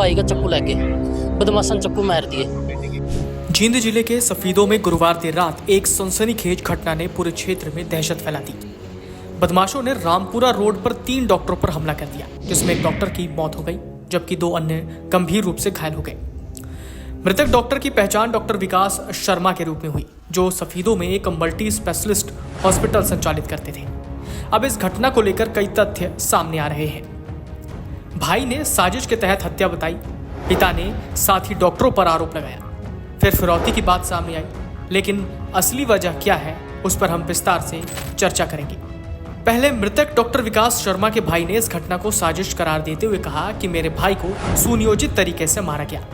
भाई का चक्कू लग गए, बदमाशन चक्कू मार दिए। जींद जिले के सफीदों में गुरुवार देर रात एक सनसनीखेज घटना ने पूरे क्षेत्र में दहशत फैला दी। बदमाशों ने रामपुरा रोड पर 3 डॉक्टरों पर हमला कर दिया, जिसमें एक डॉक्टर की मौत हो गई जबकि 2 अन्य गंभीर रूप से घायल हो गए। मृतक डॉक्टर की पहचान डॉक्टर विकास शर्मा के रूप में हुई, जो सफीदों में एक मल्टी स्पेशलिस्ट हॉस्पिटल संचालित करते थे। अब इस घटना को लेकर कई तथ्य सामने आ रहे हैं। भाई ने साजिश के तहत हत्या बताई, पिता ने साथ ही डॉक्टरों पर आरोप लगाया, फिर फिरौती की बात सामने आई, लेकिन असली वजह क्या है उस पर हम विस्तार से चर्चा करेंगे। पहले मृतक डॉक्टर विकास शर्मा के भाई ने इस घटना को साजिश करार देते हुए कहा कि मेरे भाई को सुनियोजित तरीके से मारा गया,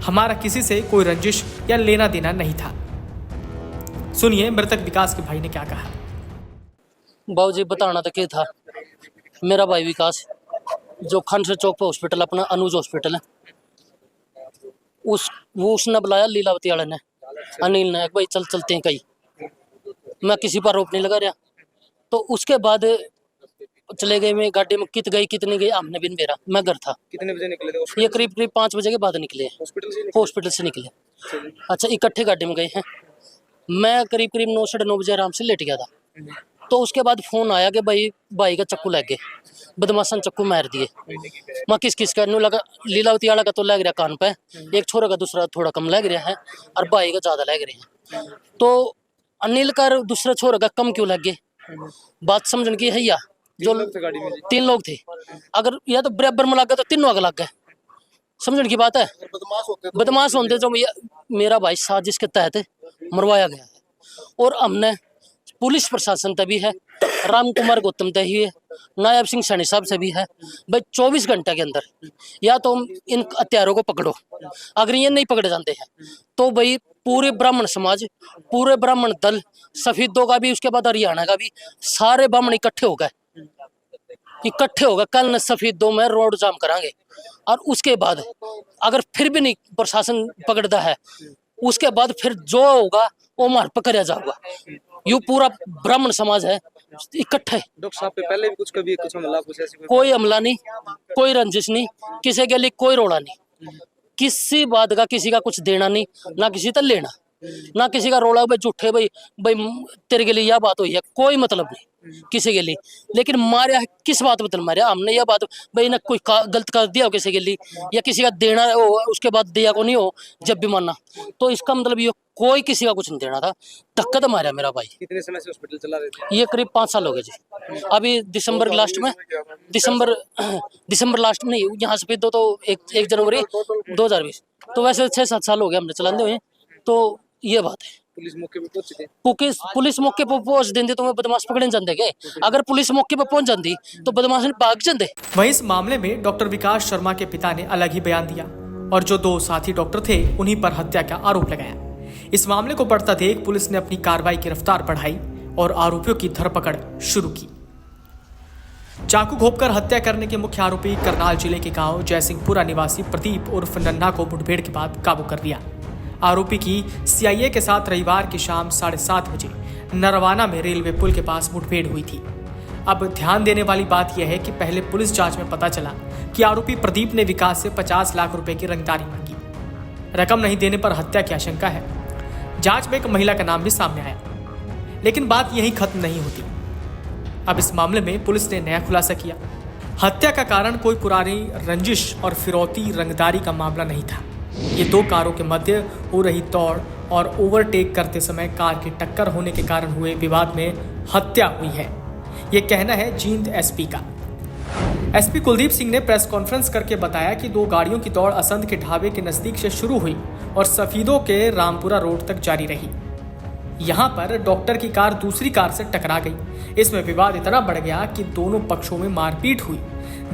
हमारा किसी से कोई रंजिश या लेना देना नहीं था। सुनिए मृतक विकास के भाई ने क्या कहा। बाबूजी बताना तो क्या था, मेरा भाई विकास जो खंडसर चौक पे हॉस्पिटल अपना अनुज हॉस्पिटल है, उसने बुलाया लीलावती वाले ने, अनिल ने, भाई चल चलते हैं कहीं। मैं किसी पर आरोप नहीं लगा रहा। तो उसके बाद चले गए, मैं गाड़ी में कितनी गई हमने भी नहीं बेरा। मैं घर था। कितने बजे निकले थे? ये करीब 5 बजे के बाद निकले, हॉस्पिटल से निकले। अच्छा, इकट्ठे गाड़ी में गए हैं। मैं करीब 9 साढ़े 9 बजे आराम से लेट गया था। तो उसके बाद फोन आया कि भाई का चक्कू लग गए, बदमाशन चक्कू मार दिए। मैं किस का लगा, लीलावती वाला का तो लग रहा कान पे, एक छोरा का दूसरा थोड़ा कम लग रहा है और भाई का ज्यादा लग रहे हैं। तो अनिल का दूसरा छोरा का कम क्यों लग गए, बात समझने की है या जो 3 लोग थे, अगर या तो बराबर में लग गया तो तीनों आगे लग गए, समझने की बात है। बदमाश होते जो मेरा भाई साजिश के तहत मरवाया गया है। और हमने पुलिस प्रशासन तभी है, राम कुमार गौतम तभी है, नायब सिंह सैनी साहब से भी है, भाई 24 घंटे के अंदर या तो इन हत्यारों को पकड़ो। अगर ये नहीं पकड़े जाते हैं तो भाई पूरे ब्राह्मण समाज, पूरे ब्राह्मण दल, सफीदों का भी, उसके बाद हरियाणा का भी, सारे ब्राह्मण इकट्ठे हो गए। कल न सफीदों में रोड जाम करांगे। और उसके बाद अगर फिर भी नहीं प्रशासन पकड़ता है, उसके बाद फिर जो होगा वो मार पकड़ा जाएगा। यू पूरा ब्राह्मण समाज है इकट्ठे। डॉक्टर साहब पे पहले भी कुछ हमला, कुछ ऐसी कोई हमला नहीं, कोई रंजिश नहीं, किसी के लिए कोई रोड़ा नहीं, किसी बात का किसी का कुछ देना नहीं, ना किसी तक लेना, ना किसी का रोड़ा। भाई झूठे भाई तेरे के लिए यह बात हुई है, कोई मतलब नहीं किसी के लिए। लेकिन मारा है किस बात पर मारा हमने, यह बात भाई ना कोई गलत कर दिया हो किसी के लिए, या किसी का देना हो उसके बाद दिया को नहीं हो जब भी मानना, तो इसका मतलब ये कोई किसी का कुछ नहीं देना था। धक्का तो मारा मेरा भाई। कितने समय से हॉस्पिटल चला रहे थे? ये करीब 5 साल हो गए जी। अभी दिसंबर लास्ट में, दिसंबर लास्ट में नहीं, यहाँ से तो 1 जनवरी 2020, तो वैसे 6-7 साल हो गए हमने चलाते हुए। तो ये बात है। पुलिस मौके पे पहुंच चुकी? पुलिस मौके पर पहुंच देंगे तो मैं बदमाश पकड़ने जाते गए। अगर पुलिस मौके पर पहुंच जाती तो बदमाश भाग जाते। वहीं इस मामले में डॉक्टर विकास शर्मा के पिता ने अलग ही बयान दिया और जो 2 साथी डॉक्टर थे उन्हीं पर हत्या का आरोप लगाया। इस मामले को बढ़ता देख पुलिस ने अपनी कार्रवाई की रफ्तार बढ़ाई और आरोपियों की धरपकड़ शुरू की। चाकू घोंपकर हत्या करने के मुख्य आरोपी करनाल जिले के गांव जयसिंहपुरा निवासी प्रदीप उर्फ नन्ना को मुठभेड़ के बाद काबू कर लिया। आरोपी की सीआईए के साथ रविवार की शाम 7:30 बजे नरवाना में रेलवे पुल के पास मुठभेड़ हुई थी। अब ध्यान देने वाली बात यह है कि पहले पुलिस जांच में पता चला कि आरोपी प्रदीप ने विकास से 50 लाख रुपए की रंगदारी मांगी। रकम नहीं देने पर हत्या की आशंका है। जांच में एक महिला का नाम भी सामने आया, लेकिन बात यहीं खत्म नहीं होती। अब इस मामले में पुलिस ने नया खुलासा किया। हत्या का कारण कोई पुरानी रंजिश और फिरौती रंगदारी का मामला नहीं था। ये 2 कारों के मध्य हो रही दौड़ और ओवरटेक करते समय कार की टक्कर होने के कारण हुए विवाद में हत्या हुई है, ये कहना है जींद एसपी का। एसपी कुलदीप सिंह ने प्रेस कॉन्फ्रेंस करके बताया कि 2 गाड़ियों की दौड़ असंध के ढाबे के नजदीक से शुरू हुई और सफीदों के रामपुरा रोड तक जारी रही। यहाँ पर डॉक्टर की कार दूसरी कार से टकरा गई। इसमें विवाद इतना बढ़ गया कि दोनों पक्षों में मारपीट हुई।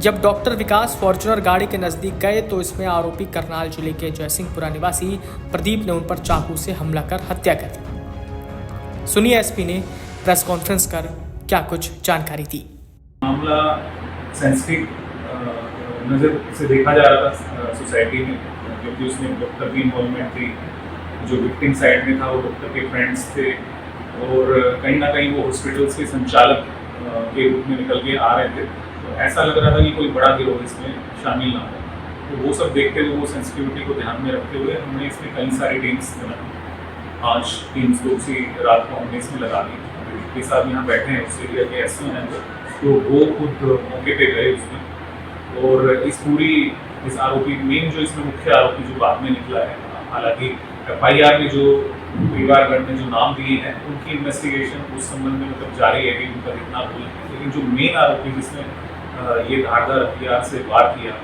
जब डॉक्टर विकास फॉर्च्यूनर गाड़ी के नजदीक गए तो इसमें आरोपी करनाल जिले के जयसिंहपुरा निवासी प्रदीप ने उन पर चाकू से हमला कर हत्या कर दी। सुनिए एसपी ने प्रेस कॉन्फ्रेंस कर क्या कुछ जानकारी दी। मामला सेंसिटिव नजर से देखा जा रहा था सोसाइटी में, क्योंकि उसमें डॉक्टर की इन्वॉल्वमेंट थी। जो विक्टिम साइड में था वो डॉक्टर के फ्रेंड्स थे और कहीं ना कहीं वो हॉस्पिटल्स के संचालक के रूप में निकल के आ रहे थे। तो ऐसा लग रहा था कि कोई बड़ा गिरोह इसमें शामिल ना हो। तो वो सब देखते हुए, वो सेंसिटिविटी को ध्यान में रखते हुए हमने इसमें कई सारी टीम्स बनाई। 5 टीम्स को उसी रात को हमने इसमें लगा दी। के साथ यहाँ बैठे हैं उस एरिया के एसओ हैं, तो वो खुद मौके पे गए उसमें, और इस आरोपी मेन जो इसमें मुख्य आरोपी जो बाद में निकला है, हालांकि FIR में जो परिवारगण ने जो नाम दिए हैं उनकी इन्वेस्टिगेशन उस संबंध में मतलब जारी है कि उनका कितना भूल है, लेकिन जो मेन आरोपी जिसने ये धारदार हथियार से वार किया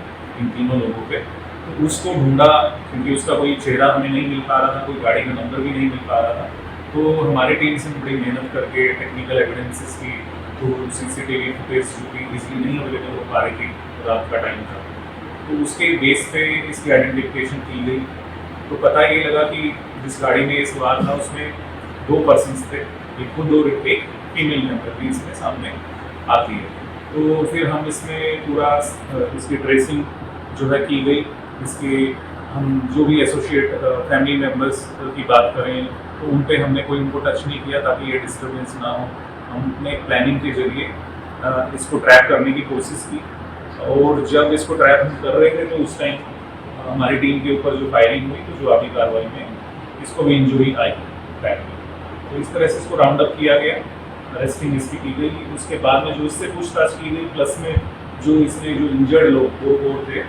इन तीनों लोगों पे, तो उसको ढूंढा, क्योंकि उसका कोई चेहरा हमें नहीं मिल पा रहा था, कोई गाड़ी का नंबर भी नहीं मिल पा रहा था। तो हमारी टीम से बड़ी मेहनत करके टेक्निकल एविडेंसेस की, तो CCTV फुटेज जो कि इजली नहीं अवेलेबल हो पा रही थी, रात का टाइम था, तो उसके बेस पे इसकी आइडेंटिफिकेशन की गई। तो पता ये लगा कि जिस गाड़ी में ये सवार था उसमें 2 पर्सन्स थे, एक खुद और एक फीमेल मेंबर भी इसमें सामने आती है। तो फिर हम इसमें पूरा इसकी ट्रेसिंग जो है की गई। इसके हम जो भी एसोसिएट फैमिली मेम्बर्स की बात करें तो उन पे हमने कोई उनको टच नहीं किया ताकि ये डिस्टर्बेंस ना हो। हमने प्लानिंग के जरिए इसको ट्रैक करने की कोशिश की, और जब इसको ट्रैक हम कर रहे थे तो उस टाइम हमारी टीम के ऊपर जो फायरिंग हुई, तो जुआबी कार्रवाई में इसको भी इंजरी आई बैक में। तो इस तरह से इसको राउंड अप किया गया, अरेस्टिंग इसकी की गई। उसके बाद में जो इससे पूछताछ की गई, प्लस में जो इसमें जो इंजर्ड लोग 2 और थे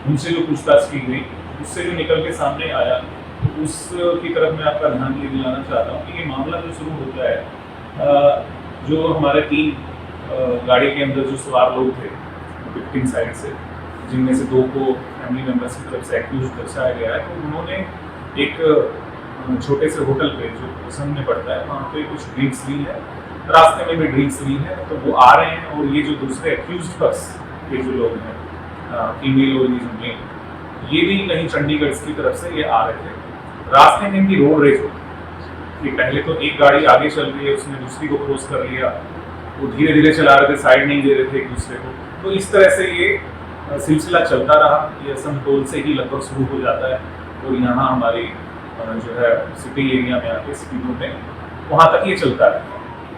उनसे जो पूछताछ की गई, उससे जो निकल के सामने आया, तो उसकी तरफ मैं आपका ध्यान ये दिलाना चाहता हूँ कि ये मामला जो शुरू होता है, जो हमारे 3 गाड़ी के अंदर जो सवार लोग थे विक्टिम साइड से, जिनमें से 2 को फैमिली मेम्बर्स की तरफ से एक्यूज दर्शाया गया है, तो उन्होंने एक छोटे से होटल पे जो कोसन में पड़ता है वहाँ पे कुछ ड्रिंक्स ली है, रास्ते में भी ड्रिंक्स ली है। तो वो आ रहे हैं, और ये जो दूसरे एक्यूज पर्स के जो लोग हैं, फीमेल और ये जो मेल, ये भी कहीं चंडीगढ़ की तरफ से ये आ रहे थे। रास्ते में इनकी रोड रेज होती है। पहले तो एक गाड़ी आगे चल रही है, उसने दूसरी को क्रॉस कर लिया, वो धीरे धीरे चला रहे थे, साइड नहीं दे रहे थे एक दूसरे को। तो इस तरह से ये सिलसिला चलता रहा। ये असमतोल से ही लगभग शुरू हो जाता है, और यहाँ हमारी जो है सिटी एरिया में आके सिटी में वहाँ तक ये चलता है।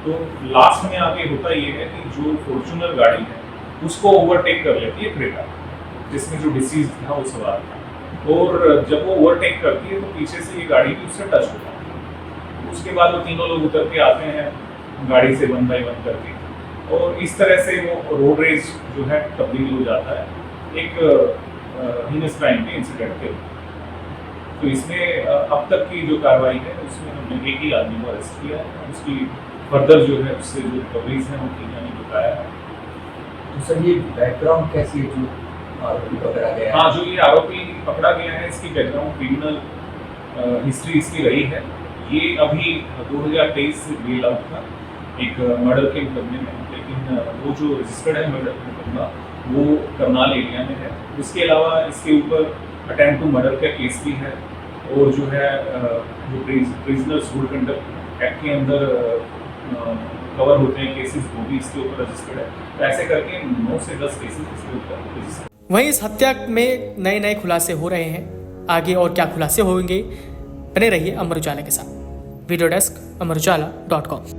तो लास्ट में आके होता ये है कि जो फॉर्चूनर गाड़ी है उसको ओवरटेक कर लेती है क्रेटा, जिसमें जो डिसीज था वो सवार था, और जब वो ओवरटेक करती है तो पीछे से ये गाड़ी भी उससे टच होता है। उसके बाद वो तीनों लोग उतर के आते हैं गाड़ी से 1 बाय 1 करके, और इस तरह से वो रोड रेज जो है तब्दील हो जाता है एक हीनस क्राइम के इंसिडेंट के। तो इसमें अब तक की जो कार्रवाई है उसमें हमने एक ही आदमी को अरेस्ट किया है। उसकी फर्दर जो है उससे जो रिकवरीज हैं वो की जाने बताया है। तो सर ये बैकग्राउंड कैसी है जो आरोपी पकड़ा गया है? हाँ, जो ये आरोपी पकड़ा गया है इसकी बैकग्राउंड क्रिमिनल हिस्ट्री इसकी रही है। ये अभी 2023 से बेल आउट था एक मर्डर के मुकदमे में, लेकिन वो जो रजिस्टर्ड है मर्डर मुकदमा वो करनाल एरिया में है। उसके अलावा इसके ऊपर अटेम्प्ट टू मर्डर का केस भी है, और जो है जो प्रिजनर्स गुड कंडक्ट एक्ट के अंदर कवर होते हैं केसेस, वो भी इसके ऊपर रजिस्टर्ड है। तो ऐसे करके 9 से 10 केसेस इसके ऊपर रजिस्टर्ड। वहीं इस हत्या में नए नए खुलासे हो रहे हैं। आगे और क्या खुलासे होंगे, बने रहिए अमर उजाला के साथ। Video desk amarujala.com।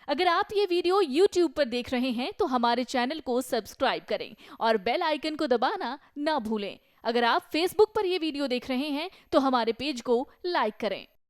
अगर आप ये वीडियो YouTube पर देख रहे हैं तो हमारे चैनल को सब्सक्राइब करें और बेल आइकन को दबाना ना भूलें। अगर आप Facebook पर ये वीडियो देख रहे हैं तो हमारे पेज को लाइक करें।